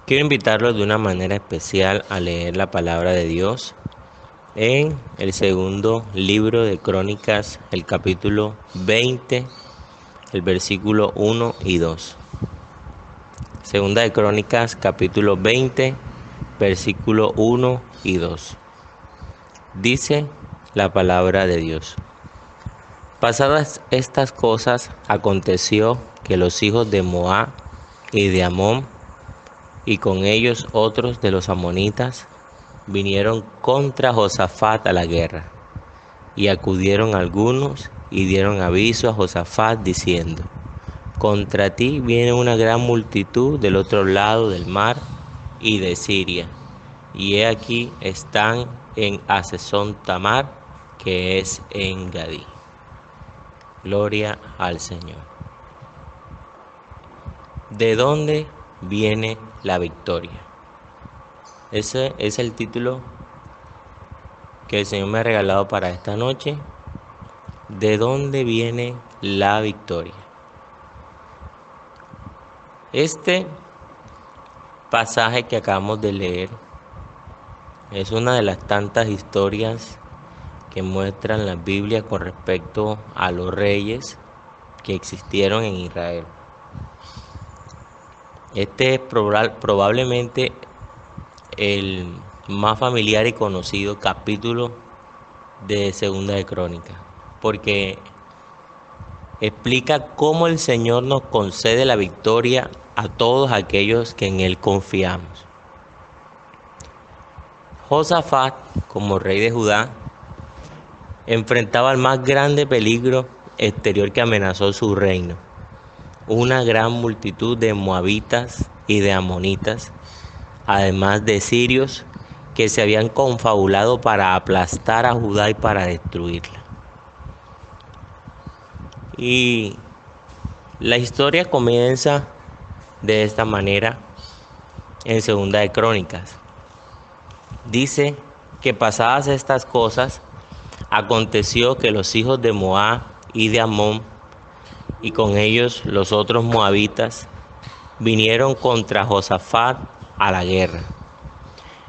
Quiero invitarlos de una manera especial a leer la palabra de Dios en el segundo libro de Crónicas, el capítulo 20, el versículo 1 y 2. Segunda de Crónicas, capítulo 20, versículo 1 y 2. Dice la palabra de Dios. Pasadas estas cosas, aconteció que los hijos de Moab y de Amón, y con ellos otros de los amonitas, vinieron contra Josafat a la guerra. Y acudieron algunos y dieron aviso a Josafat diciendo: contra ti viene una gran multitud del otro lado del mar y de Siria, y he aquí están en Hazezón Tamar, que es en Gadí. Gloria al Señor. ¿De dónde viene la victoria? Ese es el título que el Señor me ha regalado para esta noche. ¿De dónde viene la victoria? Este pasaje que acabamos de leer es una de las tantas historias que muestran la Biblia con respecto a los reyes que existieron en Israel. Este es probablemente el más familiar y conocido capítulo de Segunda de Crónicas, porque explica cómo el Señor nos concede la victoria a todos aquellos que en Él confiamos. Josafat, como rey de Judá, enfrentaba el más grande peligro exterior que amenazó su reino: una gran multitud de moabitas y de amonitas, además de sirios que se habían confabulado para aplastar a Judá y para destruirla. Y la historia comienza de esta manera en Segunda de Crónicas. Dice que pasadas estas cosas, aconteció que los hijos de Moab y de Amón, y con ellos los otros moabitas, vinieron contra Josafat a la guerra.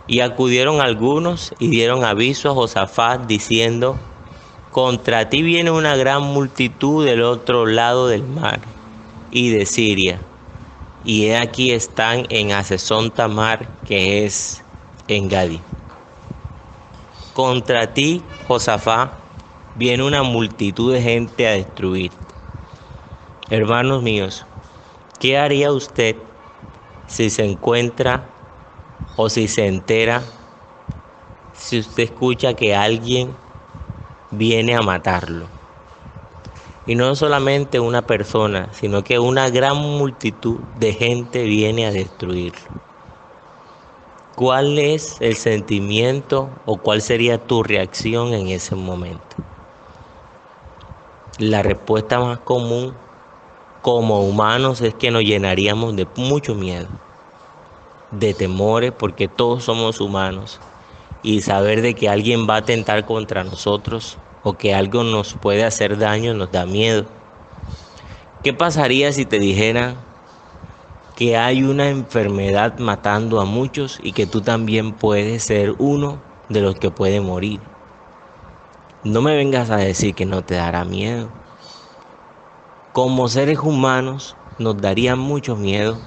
Y acudieron algunos y dieron aviso a Josafat diciendo: contra ti viene una gran multitud del otro lado del mar y de Siria, y he aquí están en Hazezón Tamar, que es en Gadí. Contra ti, Josafat, viene una multitud de gente a destruirte. Hermanos míos, ¿qué haría usted si se encuentra o si se entera, si usted escucha que alguien viene a matarlo? Y no solamente una persona, sino que una gran multitud de gente viene a destruirlo. ¿Cuál es el sentimiento o cuál sería tu reacción en ese momento? La respuesta más común como humanos es que nos llenaríamos de mucho miedo, de temores, porque todos somos humanos, y saber de que alguien va a atentar contra nosotros o que algo nos puede hacer daño nos da miedo. ¿Qué pasaría si te dijeran que hay una enfermedad matando a muchos y que tú también puedes ser uno de los que puede morir? No me vengas a decir que no te dará miedo. Como seres humanos nos daría mucho miedo,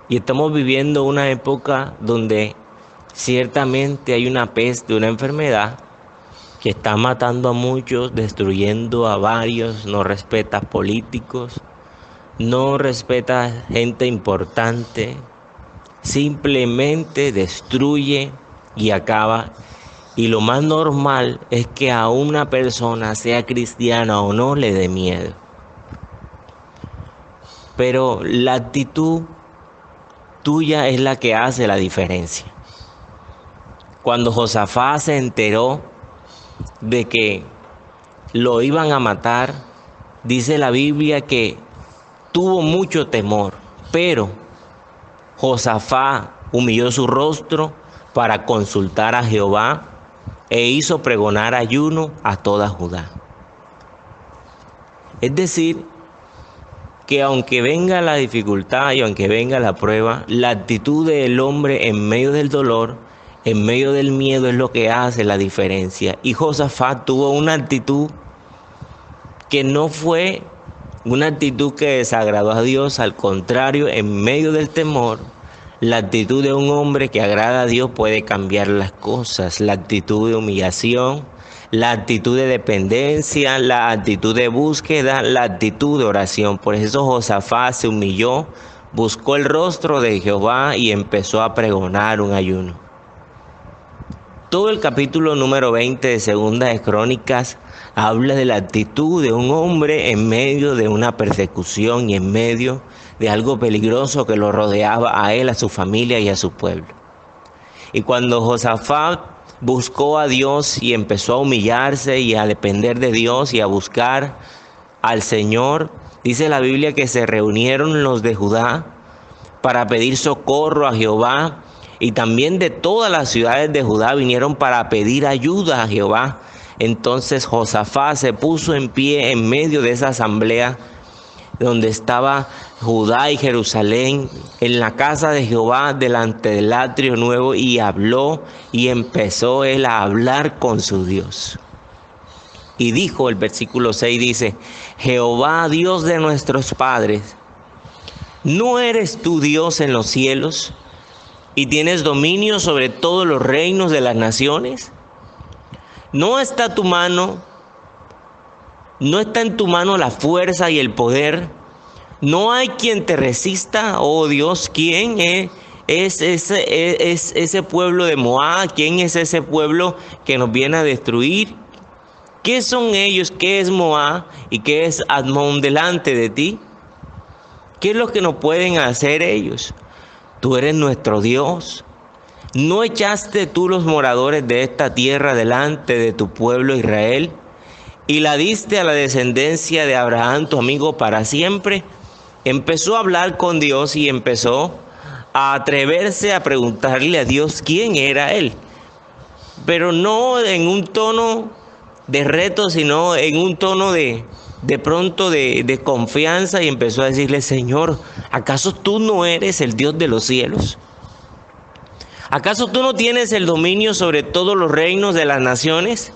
y estamos viviendo una época donde ciertamente hay una peste, una enfermedad que está matando a muchos, destruyendo a varios, no respeta políticos, no respeta gente importante, simplemente destruye y acaba. Y lo más normal es que a una persona, sea cristiana o no, le dé miedo. Pero la actitud tuya es la que hace la diferencia. Cuando Josafat se enteró de que lo iban a matar, dice la Biblia que tuvo mucho temor, pero Josafat humilló su rostro para consultar a Jehová e hizo pregonar ayuno a toda Judá. Es decir, que aunque venga la dificultad y aunque venga la prueba, la actitud del hombre en medio del dolor, en medio del miedo es lo que hace la diferencia. Y Josafat tuvo una actitud que no fue una actitud que desagradó a Dios, al contrario, en medio del temor, la actitud de un hombre que agrada a Dios puede cambiar las cosas, la actitud de humillación, la actitud de dependencia, la actitud de búsqueda, la actitud de oración. Por eso Josafat se humilló, buscó el rostro de Jehová y empezó a pregonar un ayuno. Todo el capítulo número 20 de Segunda de Crónicas habla de la actitud de un hombre en medio de una persecución y en medio de algo peligroso que lo rodeaba a él, a su familia y a su pueblo. Y cuando Josafat buscó a Dios y empezó a humillarse y a depender de Dios y a buscar al Señor, dice la Biblia que se reunieron los de Judá para pedir socorro a Jehová, y también de todas las ciudades de Judá vinieron para pedir ayuda a Jehová. Entonces Josafat se puso en pie en medio de esa asamblea donde estaba Judá y Jerusalén, en la casa de Jehová, delante del atrio nuevo, y habló, y empezó él a hablar con su Dios. Y dijo, el versículo 6 dice: Jehová, Dios de nuestros padres, ¿no eres tú Dios en los cielos y tienes dominio sobre todos los reinos de las naciones? ¿No está en tu mano la fuerza y el poder? ¿No hay quien te resista, oh Dios? ¿Quién es ese pueblo de Moab? ¿Quién es ese pueblo que nos viene a destruir? ¿Qué son ellos? ¿Qué es Moab y qué es Admón delante de ti? ¿Qué es lo que nos pueden hacer ellos? Tú eres nuestro Dios. ¿No echaste tú los moradores de esta tierra delante de tu pueblo Israel y la diste a la descendencia de Abraham, tu amigo, para siempre? Empezó a hablar con Dios y empezó a atreverse a preguntarle a Dios quién era él, pero no en un tono de reto, sino en un tono de confianza, y empezó a decirle: Señor, ¿acaso tú no eres el Dios de los cielos? ¿Acaso tú no tienes el dominio sobre todos los reinos de las naciones?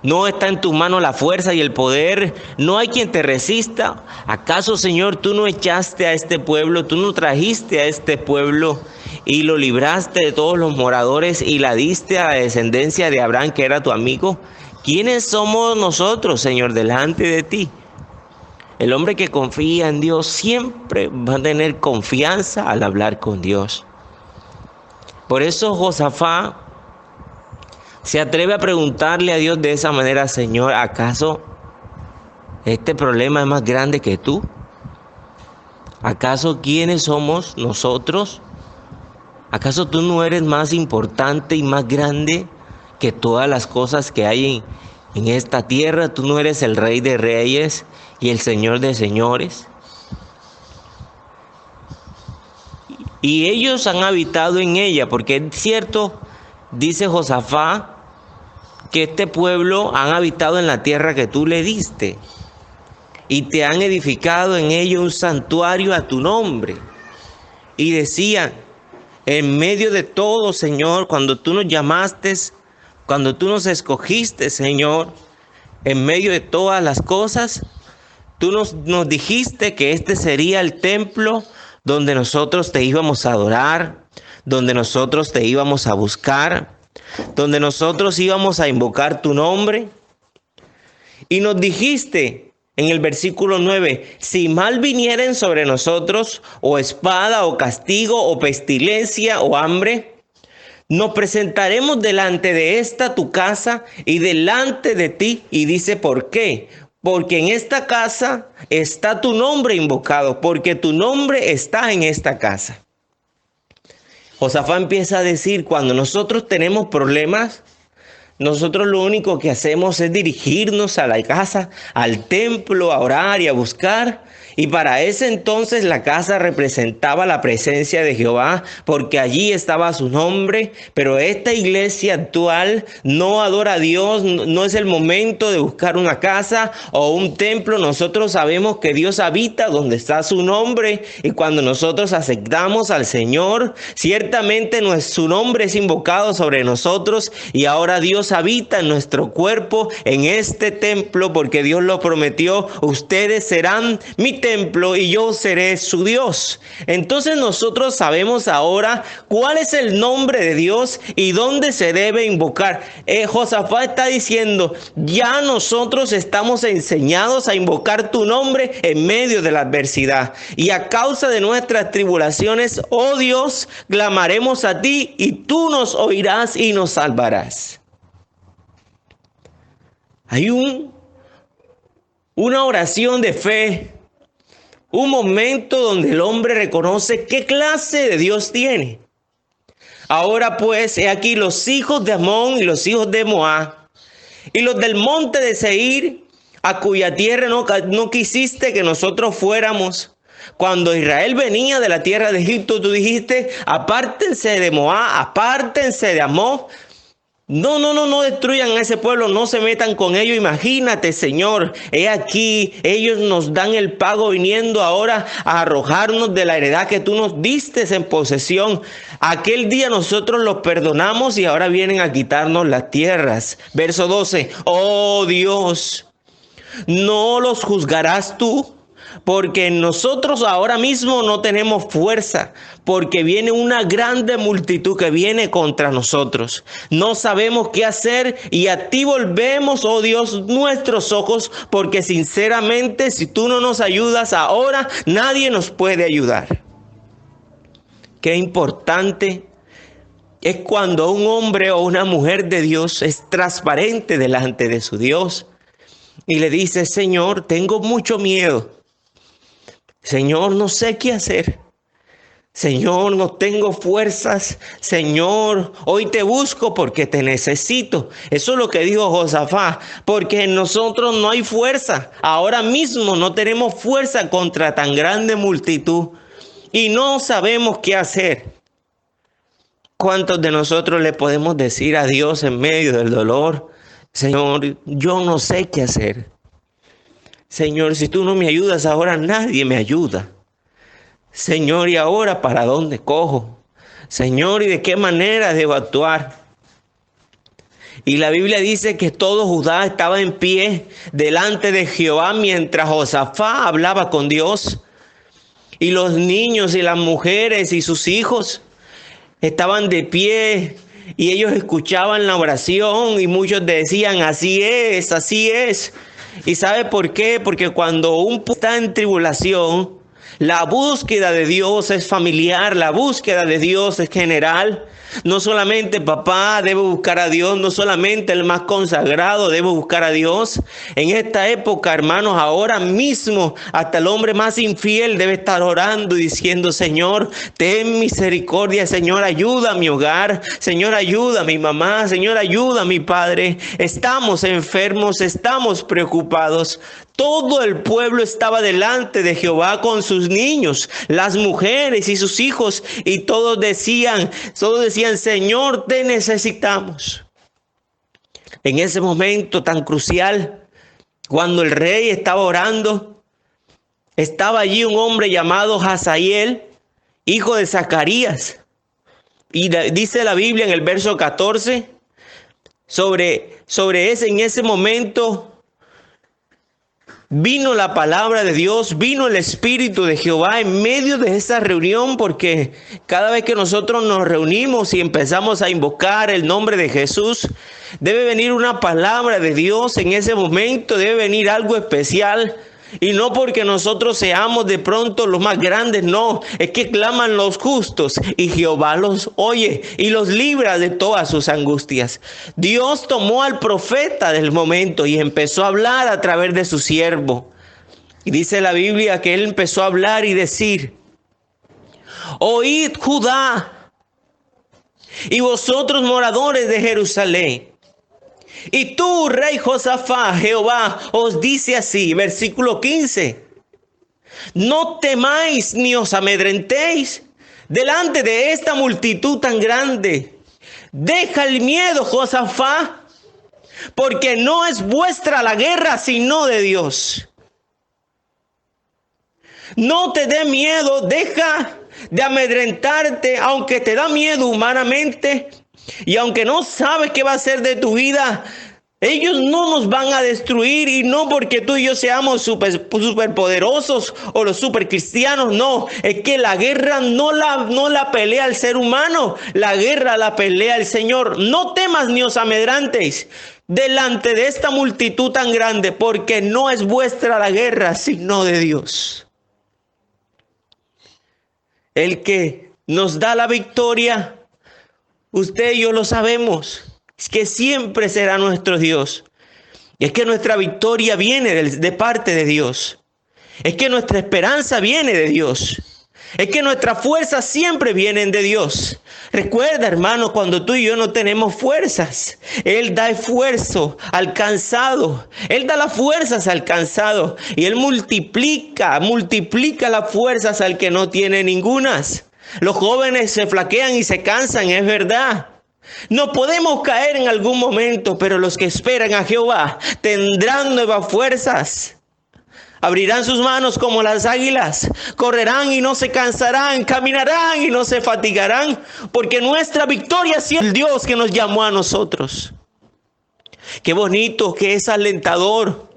¿No está en tu mano la fuerza y el poder? ¿No hay quien te resista? ¿Acaso, Señor, tú no echaste a este pueblo, tú no trajiste a este pueblo y lo libraste de todos los moradores y la diste a la descendencia de Abraham, que era tu amigo? ¿Quiénes somos nosotros, Señor, delante de ti? El hombre que confía en Dios siempre va a tener confianza al hablar con Dios. Por eso Josafat se atreve a preguntarle a Dios de esa manera: Señor, ¿acaso este problema es más grande que tú? ¿Acaso quiénes somos nosotros? ¿Acaso tú no eres más importante y más grande que todas las cosas que hay en esta tierra? ¿Tú no eres el Rey de Reyes y el Señor de Señores? Y ellos han habitado en ella, porque es cierto, dice Josafat, que este pueblo han habitado en la tierra que tú le diste, y te han edificado en ello un santuario a tu nombre. Y decían: en medio de todo, Señor, cuando tú nos llamaste, cuando tú nos escogiste, Señor, en medio de todas las cosas, tú nos dijiste que este sería el templo donde nosotros te íbamos a adorar, donde nosotros te íbamos a buscar, donde nosotros íbamos a invocar tu nombre. Y nos dijiste en el versículo 9: si mal vinieren sobre nosotros, o espada, o castigo, o pestilencia, o hambre, nos presentaremos delante de esta tu casa y delante de ti. Y dice: ¿por qué? Porque en esta casa está tu nombre invocado, porque tu nombre está en esta casa. Josafat empieza a decir: cuando nosotros tenemos problemas, nosotros lo único que hacemos es dirigirnos a la casa, al templo, a orar y a buscar. Y para ese entonces la casa representaba la presencia de Jehová, porque allí estaba su nombre. Pero esta iglesia actual no adora a Dios, no es el momento de buscar una casa o un templo. Nosotros sabemos que Dios habita donde está su nombre, y cuando nosotros aceptamos al Señor, ciertamente su nombre es invocado sobre nosotros, y ahora Dios habita en nuestro cuerpo, en este templo, porque Dios lo prometió: ustedes serán mi templo y yo seré su Dios. Entonces nosotros sabemos ahora cuál es el nombre de Dios y dónde se debe invocar. Josafat está diciendo: ya nosotros estamos enseñados a invocar tu nombre en medio de la adversidad, y a causa de nuestras tribulaciones, oh Dios, clamaremos a ti y tú nos oirás y nos salvarás. Hay una oración de fe, un momento donde el hombre reconoce qué clase de Dios tiene. Ahora pues, he aquí los hijos de Amón y los hijos de Moab, y los del monte de Seir, a cuya tierra no quisiste que nosotros fuéramos. Cuando Israel venía de la tierra de Egipto, tú dijiste: apártense de Moab, apártense de Amón. No destruyan a ese pueblo, no se metan con ellos. Imagínate, Señor, he aquí, ellos nos dan el pago viniendo ahora a arrojarnos de la heredad que tú nos diste en posesión. Aquel día nosotros los perdonamos y ahora vienen a quitarnos las tierras. Verso 12, oh Dios, ¿no los juzgarás tú? Porque nosotros ahora mismo no tenemos fuerza, porque viene una grande multitud que viene contra nosotros. No sabemos qué hacer, y a ti volvemos, oh Dios, nuestros ojos, porque sinceramente, si tú no nos ayudas ahora, nadie nos puede ayudar. Qué importante es cuando un hombre o una mujer de Dios es transparente delante de su Dios y le dice: Señor, tengo mucho miedo. Señor, no sé qué hacer. Señor, no tengo fuerzas. Señor, hoy te busco porque te necesito. Eso es lo que dijo Josafat, porque en nosotros no hay fuerza. Ahora mismo no tenemos fuerza contra tan grande multitud y no sabemos qué hacer. ¿Cuántos de nosotros le podemos decir a Dios en medio del dolor: Señor, yo no sé qué hacer? Señor, si tú no me ayudas ahora, nadie me ayuda. Señor, ¿y ahora para dónde cojo? Señor, ¿y de qué manera debo actuar? Y la Biblia dice que todo Judá estaba en pie delante de Jehová mientras Josafat hablaba con Dios. Y los niños y las mujeres y sus hijos estaban de pie, y ellos escuchaban la oración, y muchos decían: así es, así es. ¿Y sabe por qué? Porque cuando un pueblo está en tribulación, la búsqueda de Dios es familiar, la búsqueda de Dios es general. No solamente papá debe buscar a Dios, no solamente el más consagrado debe buscar a Dios. En esta época, hermanos, ahora mismo hasta el hombre más infiel debe estar orando y diciendo: Señor, ten misericordia. Señor, ayuda a mi hogar. Señor, ayuda a mi mamá. Señor, ayuda a mi padre. Estamos enfermos, estamos preocupados. Todo el pueblo estaba delante de Jehová con sus niños, las mujeres y sus hijos, y todos decían: Señor, te necesitamos. En ese momento tan crucial, cuando el rey estaba orando, estaba allí un hombre llamado Hazael, hijo de Zacarías. Y dice la Biblia en el verso 14, en ese momento vino la palabra de Dios, vino el Espíritu de Jehová en medio de esa reunión, porque cada vez que nosotros nos reunimos y empezamos a invocar el nombre de Jesús, debe venir una palabra de Dios en ese momento, debe venir algo especial. Y no porque nosotros seamos de pronto los más grandes, no, es que claman los justos y Jehová los oye y los libra de todas sus angustias. Dios tomó al profeta del momento y empezó a hablar a través de su siervo. Y dice la Biblia que él empezó a hablar y decir: oíd Judá y vosotros moradores de Jerusalén. Y tú, rey Josafat, Jehová os dice así, versículo 15: No temáis ni os amedrentéis delante de esta multitud tan grande. Deja el miedo, Josafat, porque no es vuestra la guerra, sino de Dios. No te dé miedo, deja de amedrentarte, aunque te da miedo humanamente y aunque no sabes qué va a ser de tu vida. Ellos no nos van a destruir, y no porque tú y yo seamos super poderosos o los super cristianos, no. Es que la guerra no la pelea el ser humano, la guerra la pelea el Señor. No temas ni os amedrantéis delante de esta multitud tan grande, porque no es vuestra la guerra, sino de Dios. El que nos da la victoria, usted y yo lo sabemos, es que siempre será nuestro Dios. Y es que nuestra victoria viene de parte de Dios. Es que nuestra esperanza viene de Dios. Es que nuestras fuerzas siempre vienen de Dios. Recuerda, hermano, cuando tú y yo no tenemos fuerzas, Él da esfuerzo al cansado. Él da las fuerzas al cansado. Y Él multiplica las fuerzas al que no tiene ningunas. Los jóvenes se flaquean y se cansan, es verdad. No podemos caer en algún momento, pero los que esperan a Jehová tendrán nuevas fuerzas. Abrirán sus manos como las águilas, correrán y no se cansarán, caminarán y no se fatigarán, porque nuestra victoria es el Dios que nos llamó a nosotros. Qué bonito, que es alentador,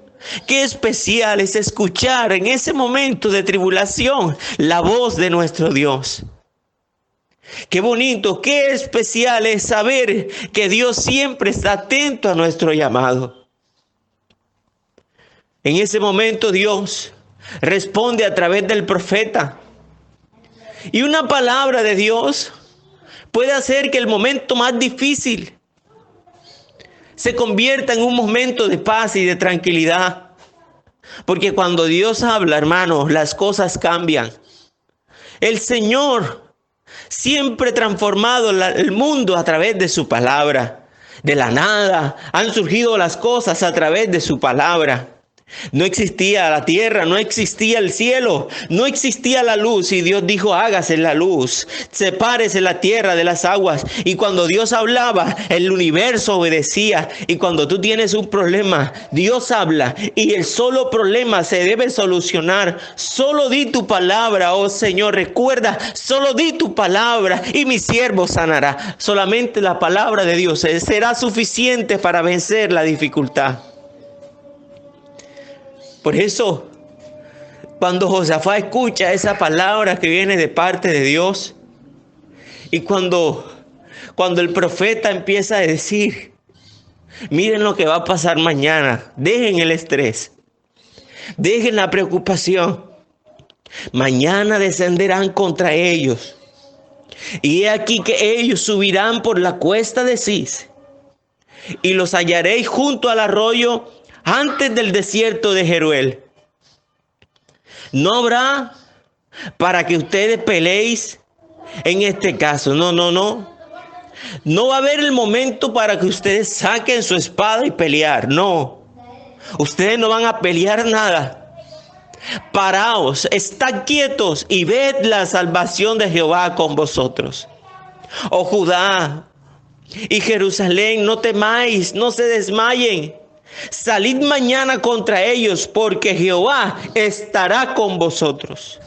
qué especial es escuchar en ese momento de tribulación la voz de nuestro Dios. Qué bonito, qué especial es saber que Dios siempre está atento a nuestro llamado. En ese momento Dios responde a través del profeta. Y una palabra de Dios puede hacer que el momento más difícil se convierta en un momento de paz y de tranquilidad. Porque cuando Dios habla, hermanos, las cosas cambian. El Señor siempre ha transformado el mundo a través de su palabra. De la nada han surgido las cosas a través de su palabra. No existía la tierra, no existía el cielo, no existía la luz, y Dios dijo: hágase la luz, sepárese la tierra de las aguas. Y cuando Dios hablaba, el universo obedecía. Y cuando tú tienes un problema, Dios habla y el solo problema se debe solucionar. Solo di tu palabra, oh Señor, recuerda, solo di tu palabra y mi siervo sanará. Solamente la palabra de Dios será suficiente para vencer la dificultad. Por eso, cuando Josafat escucha esa palabra que viene de parte de Dios, y cuando el profeta empieza a decir: miren lo que va a pasar mañana, dejen el estrés, dejen la preocupación, mañana descenderán contra ellos, y he aquí que ellos subirán por la cuesta de Cis, y los hallaréis junto al arroyo, antes del desierto de Jeruel. No habrá para que ustedes peleéis en este caso. No. No va a haber el momento para que ustedes saquen su espada y pelear. No. Ustedes no van a pelear nada. Paraos, estad quietos y ved la salvación de Jehová con vosotros. Oh Judá y Jerusalén, no temáis, no se desmayen. Salid mañana contra ellos, porque Jehová estará con vosotros.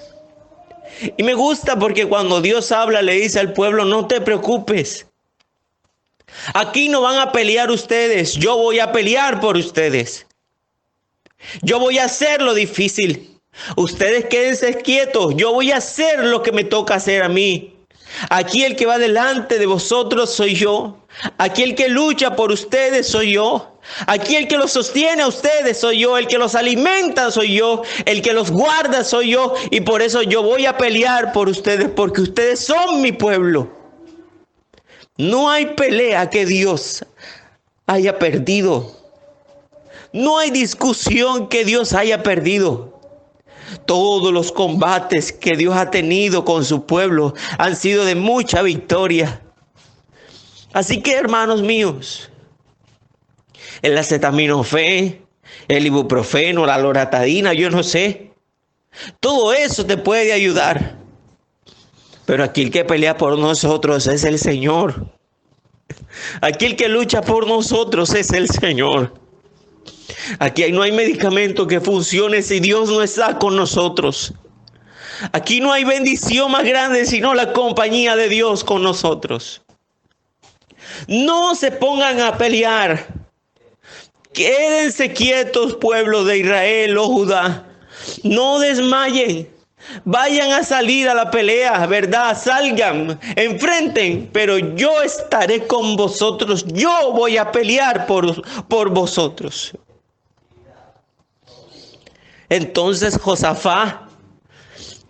Y me gusta porque cuando Dios habla, le dice al pueblo: no te preocupes. Aquí no van a pelear ustedes, yo voy a pelear por ustedes. Yo voy a hacer lo difícil. Ustedes quédense quietos, yo voy a hacer lo que me toca hacer a mí. Aquí el que va delante de vosotros soy yo. Aquí el que lucha por ustedes soy yo. Aquí el que los sostiene a ustedes soy yo. El que los alimenta soy yo. El que los guarda soy yo. Y por eso yo voy a pelear por ustedes, porque ustedes son mi pueblo. No hay pelea que Dios haya perdido. No hay discusión que Dios haya perdido. Todos los combates que Dios ha tenido con su pueblo han sido de mucha victoria. Así que, hermanos míos, el acetaminofén, el ibuprofeno, la loratadina, yo no sé, Todo eso te puede ayudar. Pero aquí el que pelea por nosotros es el Señor. Aquí el que lucha por nosotros es el Señor. Aquí no hay medicamento que funcione si Dios no está con nosotros. Aquí no hay bendición más grande sino la compañía de Dios con nosotros. No se pongan a pelear. Quédense quietos, pueblo de Israel, oh Judá. No desmayen. Vayan a salir a la pelea, ¿verdad? Salgan, enfrenten, pero yo estaré con vosotros. Yo voy a pelear por vosotros. Entonces Josafat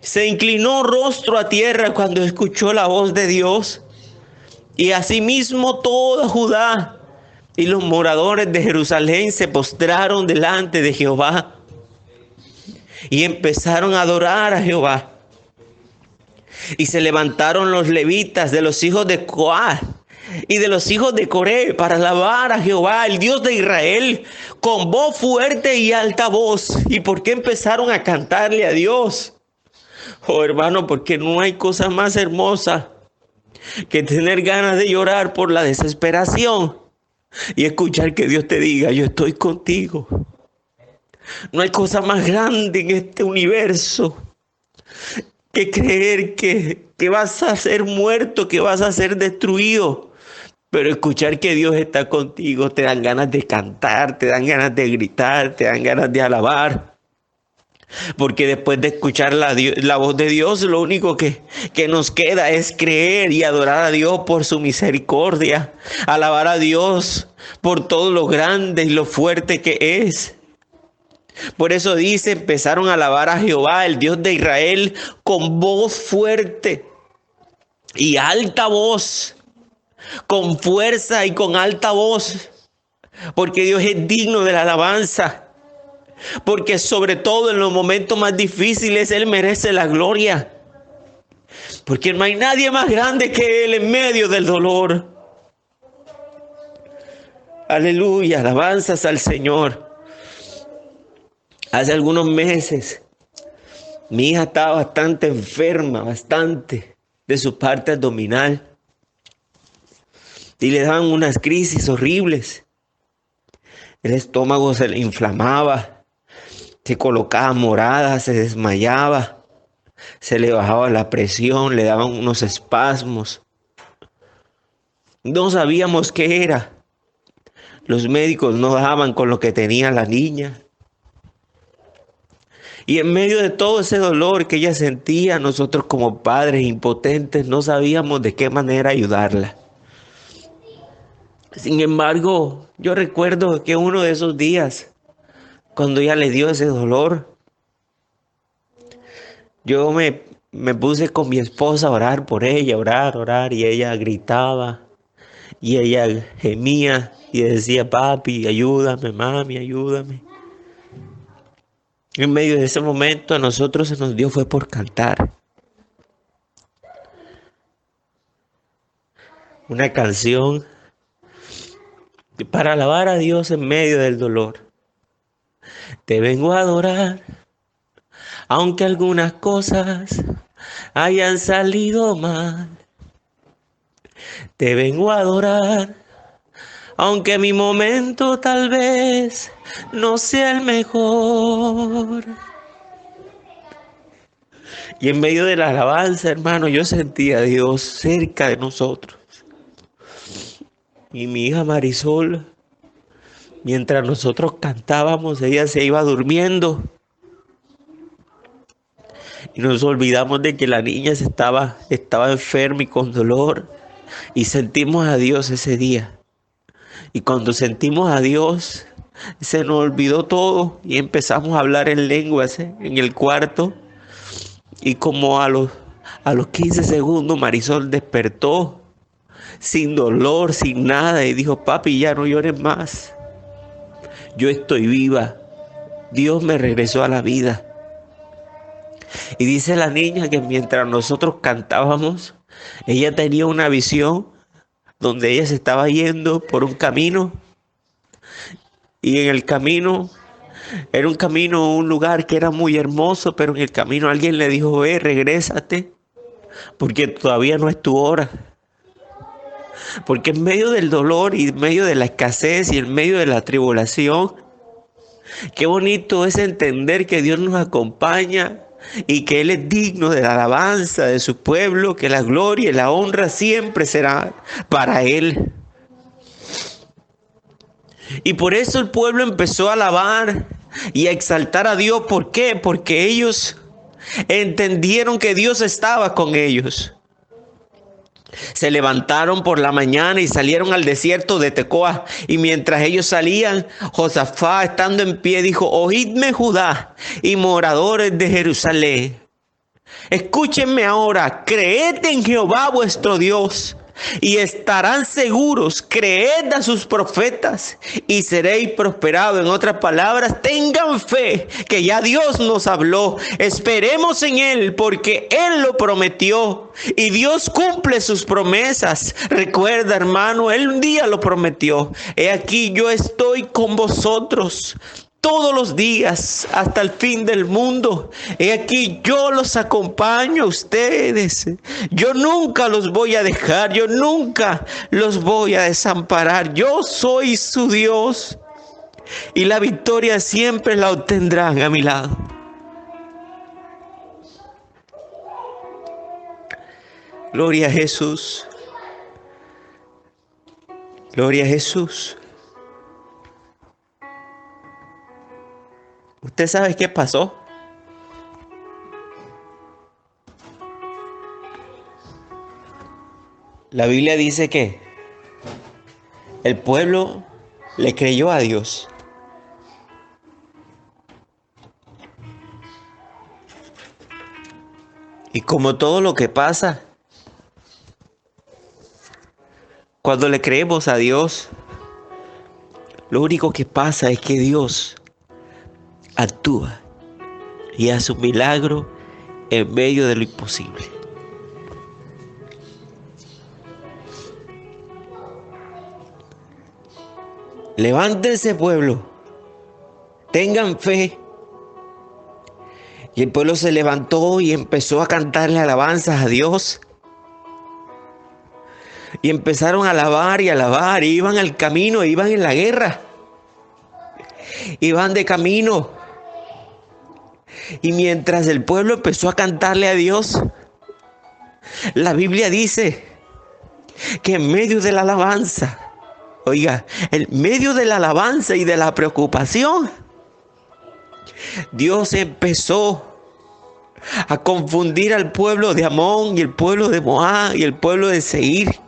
se inclinó rostro a tierra cuando escuchó la voz de Dios. Y asimismo toda Judá y los moradores de Jerusalén se postraron delante de Jehová y empezaron a adorar a Jehová. Y se levantaron los levitas de los hijos de Coat y de los hijos de Coré para alabar a Jehová, el Dios de Israel, con voz fuerte y alta voz. ¿Y por qué empezaron a cantarle a Dios? Oh, hermano, porque no hay cosa más hermosa que tener ganas de llorar por la desesperación y escuchar que Dios te diga: yo estoy contigo. No hay cosa más grande en este universo que creer que vas a ser muerto, que vas a ser destruido. Pero escuchar que Dios está contigo, te dan ganas de cantar, te dan ganas de gritar, te dan ganas de alabar. Porque después de escuchar la voz de Dios, lo único que nos queda es creer y adorar a Dios por su misericordia. Alabar a Dios por todo lo grande y lo fuerte que es. Por eso dice, empezaron a alabar a Jehová, el Dios de Israel, con voz fuerte y alta voz, con fuerza y con alta voz, porque Dios es digno de la alabanza, porque sobre todo en los momentos más difíciles Él merece la gloria, porque no hay nadie más grande que Él en medio del dolor. Aleluya, alabanzas al Señor. Hace algunos meses mi hija estaba bastante enferma, bastante, de su parte abdominal. Y le daban unas crisis horribles. El estómago se le inflamaba, se colocaba morada, se desmayaba, se le bajaba la presión, le daban unos espasmos. No sabíamos qué era. Los médicos no daban con lo que tenía la niña. Y en medio de todo ese dolor que ella sentía, nosotros como padres impotentes no sabíamos de qué manera ayudarla. Sin embargo, yo recuerdo que uno de esos días, cuando ella le dio ese dolor, yo me puse con mi esposa a orar por ella, orar, y ella gritaba, y ella gemía, y decía: papi, ayúdame, mami, ayúdame. En medio de ese momento a nosotros se nos dio fue por cantar una canción para alabar a Dios en medio del dolor. Te vengo a adorar, aunque algunas cosas hayan salido mal. Te vengo a adorar, aunque mi momento tal vez no sea el mejor. Y en medio de la alabanza, hermano, yo sentía a Dios cerca de nosotros. Y mi hija Marisol, mientras nosotros cantábamos, ella se iba durmiendo. Y nos olvidamos de que la niña estaba enferma y con dolor. Y sentimos a Dios ese día. Y cuando sentimos a Dios, se nos olvidó todo y empezamos a hablar en lenguas en el cuarto. Y como a los 15 segundos Marisol despertó sin dolor, sin nada, y dijo: papi, ya no llores más. Yo estoy viva. Dios me regresó a la vida. Y dice la niña que mientras nosotros cantábamos, ella tenía una visión donde ella se estaba yendo por un camino y en el camino Era un camino a un lugar que era muy hermoso, pero en el camino alguien le dijo, regrésate, porque todavía no es tu hora. Porque en medio del dolor y en medio de la escasez y en medio de la tribulación, qué bonito es entender que Dios nos acompaña y que Él es digno de la alabanza de su pueblo, que la gloria y la honra siempre será para Él. Y por eso el pueblo empezó a alabar y a exaltar a Dios. ¿Por qué? Porque ellos entendieron que Dios estaba con ellos. Se levantaron por la mañana y salieron al desierto de Tecoa. Y mientras ellos salían, Josafat, estando en pie, dijo: oídme, Judá y moradores de Jerusalén. Escúchenme ahora, creed en Jehová vuestro Dios y estarán seguros. Creed a sus profetas y seréis prosperados. En otras palabras, tengan fe que ya Dios nos habló. Esperemos en Él porque Él lo prometió y Dios cumple sus promesas. Recuerda, hermano, Él un día lo prometió. He aquí, yo estoy con vosotros todos los días hasta el fin del mundo. He aquí, yo los acompaño a ustedes. Yo nunca los voy a dejar. Yo nunca los voy a desamparar. Yo soy su Dios. Y la victoria siempre la obtendrán a mi lado. Gloria a Jesús. Gloria a Jesús. ¿Usted sabe qué pasó? La Biblia dice que el pueblo le creyó a Dios. Y como todo lo que pasa, cuando le creemos a Dios, lo único que pasa es que Dios actúa y hace un milagro en medio de lo imposible. Levántense, pueblo, tengan fe. Y el pueblo se levantó y empezó a cantarle alabanzas a Dios. Y empezaron a alabar y alabar. Y iban al camino, iban en la guerra. Iban de camino. Y mientras el pueblo empezó a cantarle a Dios, la Biblia dice que en medio de la alabanza, oiga, en medio de la alabanza y de la preocupación, Dios empezó a confundir al pueblo de Amón y el pueblo de Moab y el pueblo de Seir.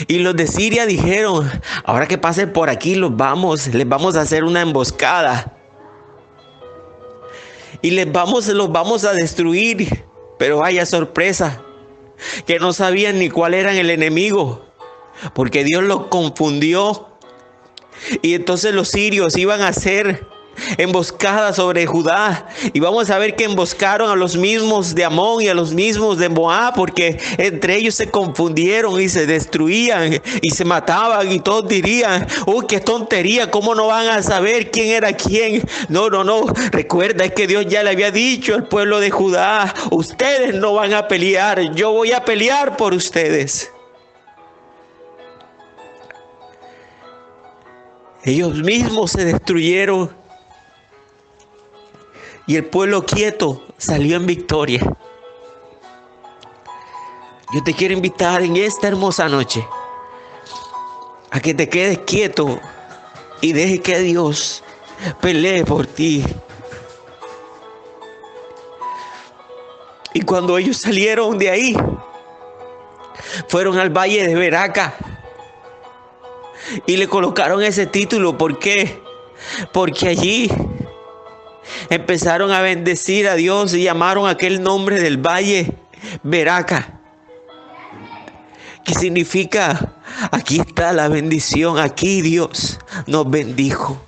Y los de Siria dijeron: ahora que pasen por aquí les vamos a hacer una emboscada. Y los vamos a destruir. Pero vaya sorpresa, que no sabían ni cuál era el enemigo, porque Dios los confundió. Y entonces los sirios iban a hacer emboscada sobre Judá. Y vamos a ver que emboscaron a los mismos de Amón y a los mismos de Moab, porque entre ellos se confundieron y se destruían y se mataban. Y todos dirían: uy, qué tontería, ¿cómo no van a saber quién era quién? No. Recuerda, es que Dios ya le había dicho al pueblo de Judá: ustedes no van a pelear, yo voy a pelear por ustedes. Ellos mismos se destruyeron. Y el pueblo quieto salió en victoria. Yo te quiero invitar en esta hermosa noche a que te quedes quieto y deje que Dios pelee por ti. Y cuando ellos salieron de ahí, fueron al valle de Beraca y le colocaron ese título. ¿Por qué? Porque allí empezaron a bendecir a Dios y llamaron aquel nombre del valle Beraca, que significa: aquí está la bendición, aquí Dios nos bendijo.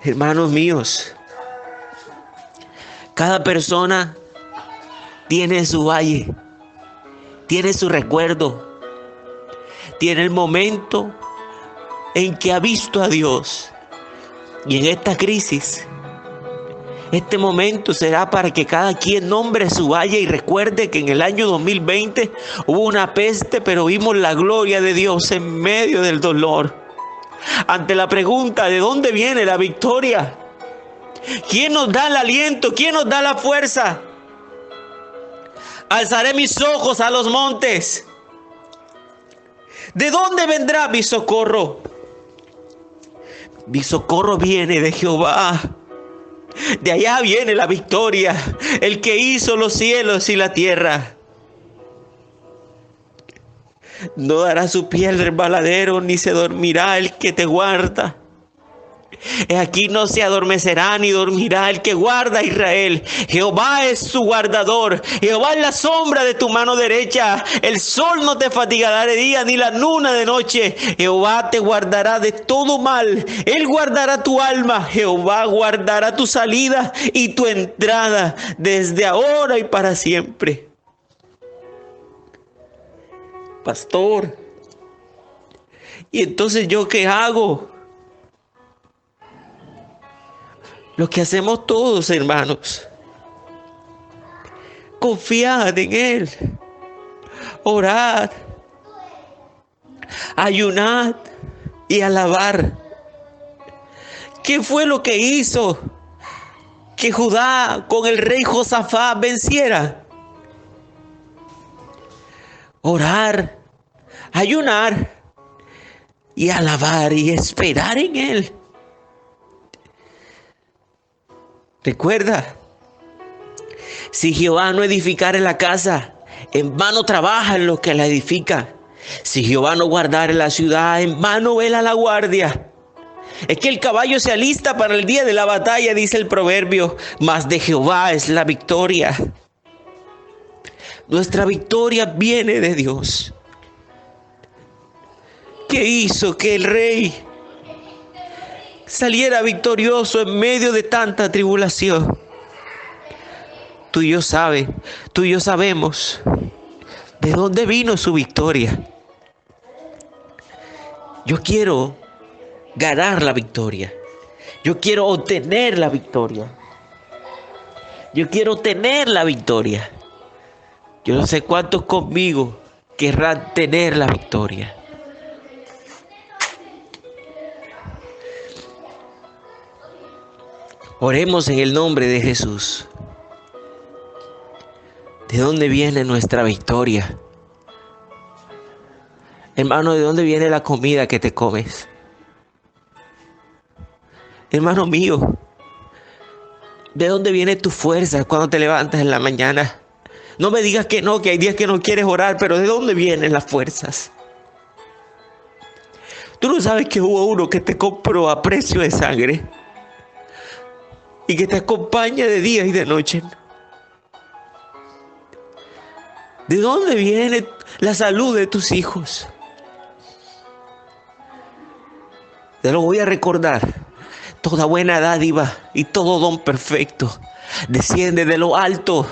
Hermanos míos, cada persona tiene su valle, tiene su recuerdo, tiene el momento en que ha visto a Dios. Y en esta crisis, este momento será para que cada quien nombre su valle y recuerde que en el año 2020 hubo una peste, pero vimos la gloria de Dios en medio del dolor. Ante la pregunta, ¿de dónde viene la victoria? ¿Quién nos da el aliento? ¿Quién nos da la fuerza? Alzaré mis ojos a los montes. ¿De dónde vendrá mi socorro? Mi socorro viene de Jehová. De allá viene la victoria, el que hizo los cielos y la tierra. No dará su pie al resbaladero, ni se dormirá el que te guarda. Aquí no se adormecerá ni dormirá el que guarda a Israel. Jehová es su guardador. Jehová es la sombra de tu mano derecha. El sol no te fatigará de día, ni la luna de noche. Jehová te guardará de todo mal. Él guardará tu alma. Jehová guardará tu salida y tu entrada desde ahora y para siempre. Pastor, ¿y entonces yo qué hago? Lo que hacemos todos, hermanos. Confiad en Él. Orad. Ayunad y alabar. ¿Qué fue lo que hizo que Judá con el rey Josafat venciera? Orar, ayunar y alabar y esperar en Él. Recuerda, si Jehová no edificare la casa, en vano trabaja en lo que la edifica. Si Jehová no guardare la ciudad, en vano vela la guardia. Es que el caballo se alista para el día de la batalla, dice el proverbio, mas de Jehová es la victoria. Nuestra victoria viene de Dios. ¿Qué hizo que el rey saliera victorioso en medio de tanta tribulación? Tú y yo sabemos de dónde vino su victoria. Yo quiero ganar la victoria. Yo quiero obtener la victoria. Yo quiero tener la victoria. Yo no sé cuántos conmigo querrán tener la victoria. Oremos en el nombre de Jesús. ¿De dónde viene nuestra victoria? Hermano, ¿de dónde viene la comida que te comes? Hermano mío, ¿de dónde viene tu fuerza cuando te levantas en la mañana? No me digas que no, que hay días que no quieres orar, pero ¿de dónde vienen las fuerzas? Tú no sabes que hubo uno que te compró a precio de sangre y que te acompaña de día y de noche. ¿De dónde viene la salud de tus hijos? Te lo voy a recordar. Toda buena dádiva y todo don perfecto desciende de lo alto,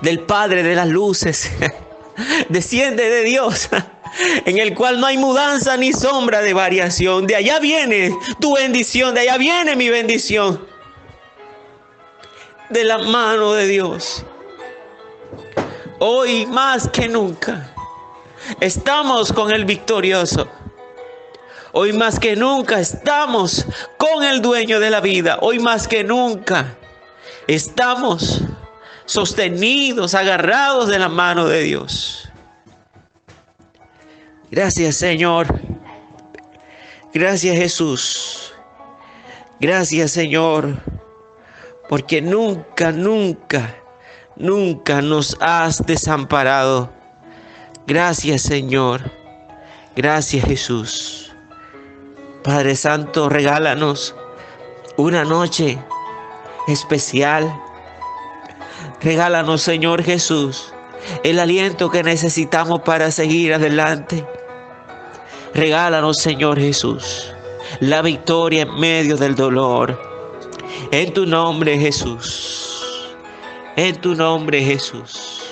del Padre de las luces. Desciende de Dios, en el cual no hay mudanza ni sombra de variación. De allá viene tu bendición, de allá viene mi bendición. De la mano de Dios. Hoy más que nunca estamos con el victorioso. Hoy más que nunca estamos con el dueño de la vida. Hoy más que nunca estamos sostenidos, agarrados de la mano de Dios. Gracias, Señor. Gracias, Jesús. Gracias, Señor, porque nunca nos has desamparado. Gracias, Señor. Gracias, Jesús. Padre Santo, regálanos una noche especial. Regálanos, Señor Jesús, el aliento que necesitamos para seguir adelante. Regálanos, Señor Jesús, la victoria en medio del dolor. En tu nombre, Jesús. En tu nombre, Jesús.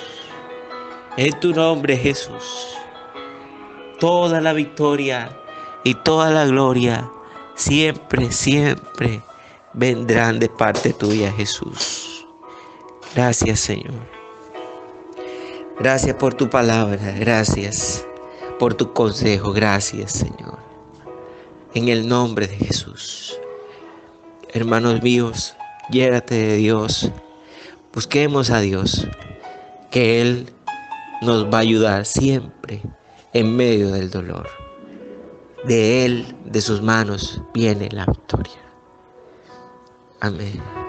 En tu nombre, Jesús. Toda la victoria y toda la gloria siempre, siempre vendrán de parte tuya, Jesús. Gracias, Señor. Gracias por tu palabra, gracias por tu consejo, gracias, Señor. En el nombre de Jesús. Hermanos míos, llénate de Dios. Busquemos a Dios, que Él nos va a ayudar siempre en medio del dolor. De Él, de sus manos, viene la victoria. Amén.